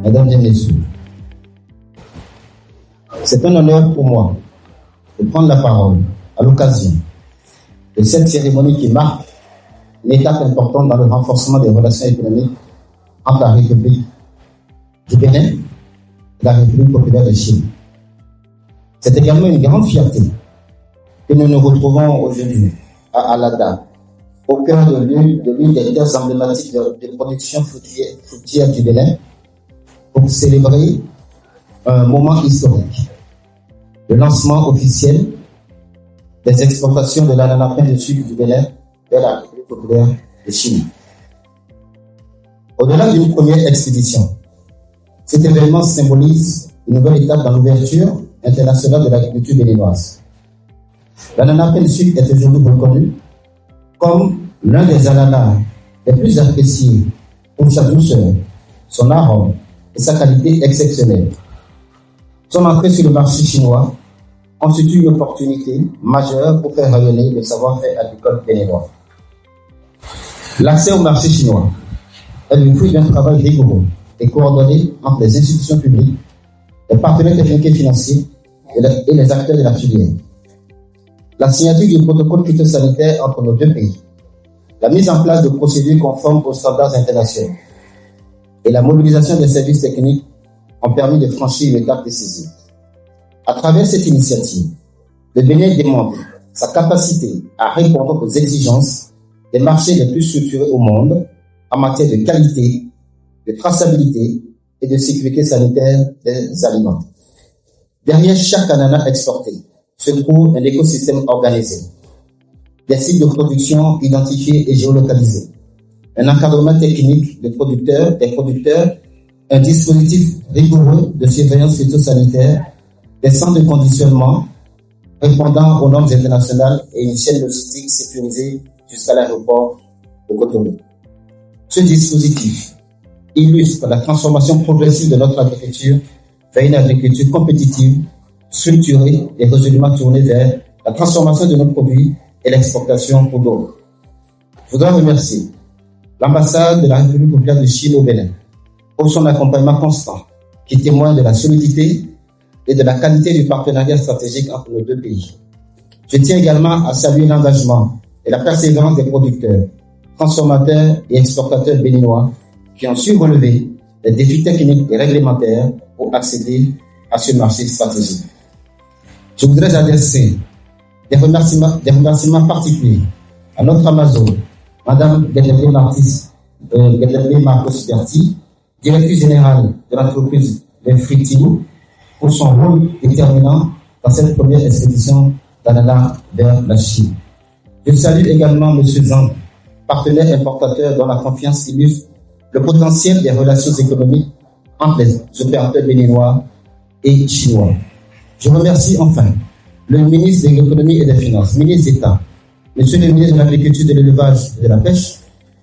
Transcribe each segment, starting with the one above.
Mesdames et messieurs, c'est un honneur pour moi de prendre la parole à l'occasion de cette cérémonie qui marque une étape importante dans le renforcement des relations économiques entre la République du Bénin et la République populaire de Chine. C'est également une grande fierté que nous nous retrouvons aujourd'hui à Alada, au cœur de l'une des terres emblématiques de production fruitière du Bénin, pour célébrer un moment historique, le lancement officiel des exportations de l'ananas pain de sucre du Bénin vers la République populaire de Chine. Au-delà d'une première expédition, cet événement symbolise une nouvelle étape dans l'ouverture internationale de l'agriculture béninoise. L'ananas pain de sucre est aujourd'hui reconnu comme l'un des ananas les plus appréciés pour sa douceur, son arôme et sa qualité exceptionnelle. Son entrée sur le marché chinois constitue une opportunité majeure pour faire rayonner le savoir-faire agricole béninois. L'accès au marché chinois est le fruit d'un travail rigoureux et coordonné entre les institutions publiques, les partenaires techniques et financiers et les acteurs de la filière. La signature du protocole phytosanitaire entre nos deux pays, la mise en place de procédures conformes aux standards internationaux et la mobilisation des services techniques ont permis de franchir une étape décisive. À travers cette initiative, le Bénin démontre sa capacité à répondre aux exigences des marchés les plus structurés au monde en matière de qualité, de traçabilité et de sécurité sanitaire des aliments. Derrière chaque ananas exporté se trouve un écosystème organisé, des sites de production identifiés et géolocalisés, un encadrement technique des producteurs, un dispositif rigoureux de surveillance phytosanitaire, des centres de conditionnement répondant aux normes internationales et une chaîne logistique sécurisée jusqu'à l'aéroport de Cotonou. Ce dispositif illustre la transformation progressive de notre agriculture vers une agriculture compétitive, structurée et résolument tournée vers la transformation de nos produits et l'exportation pour d'autres. Je voudrais remercier l'ambassade de la République populaire de Chine au Bénin pour son accompagnement constant qui témoigne de la solidité et de la qualité du partenariat stratégique entre nos deux pays. Je tiens également à saluer l'engagement et la persévérance des producteurs, transformateurs et exportateurs béninois qui ont su relever les défis techniques et réglementaires pour accéder à ce marché stratégique. Je voudrais adresser des remerciements particuliers à notre Amazone, Madame Guédéblé Marcos Berti, directrice générale de l'entreprise de Fritigou, pour son rôle déterminant dans cette première expédition d'ananas vers la Chine. Je salue également M. Zhang, partenaire importateur dont la confiance illustre le potentiel des relations économiques entre les opérateurs béninois et chinois. Je remercie enfin le ministre de l'Économie et des Finances, ministre d'État, Monsieur le ministre de l'Agriculture, de l'Élevage et de la Pêche,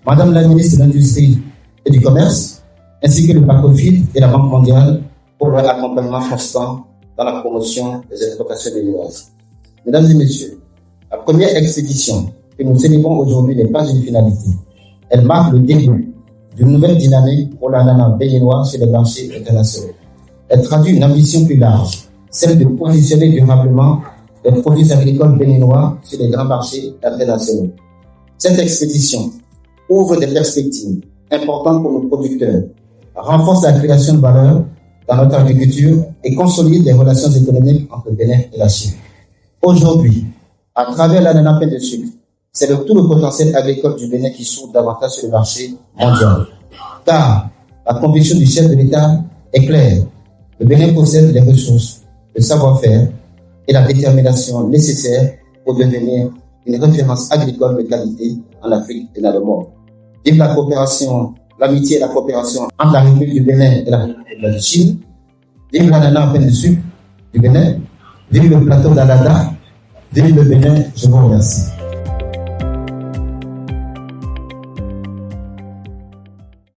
Madame la ministre de l'Industrie et du Commerce, ainsi que le BACOFID et la Banque mondiale pour leur accompagnement constant dans la promotion des exportations béninoises. Mesdames et messieurs, la première expédition que nous célébrons aujourd'hui n'est pas une finalité. Elle marque le début d'une nouvelle dynamique pour l'ananas béninois sur les marchés internationaux. Elle traduit une ambition plus large, celle de positionner durablement les produits agricoles béninois sur les grands marchés internationaux. Cette expédition ouvre des perspectives importantes pour nos producteurs, renforce la création de valeur dans notre agriculture et consolide les relations économiques entre le Bénin et la Chine. Aujourd'hui, à travers l'ananas pain de sucre, c'est tout le potentiel agricole du Bénin qui s'ouvre davantage sur le marché mondial. Car la conviction du chef de l'État est claire. Le Bénin possède les ressources, le savoir-faire et la détermination nécessaires pour devenir une référence agricole de qualité en Afrique et dans le monde. Vive la coopération, l'amitié et la coopération entre la République du Bénin et la République de Chine. Vive l'ananas pain de sucre du Bénin. Vive le plateau d'Alada. Vive le Bénin. Je vous remercie.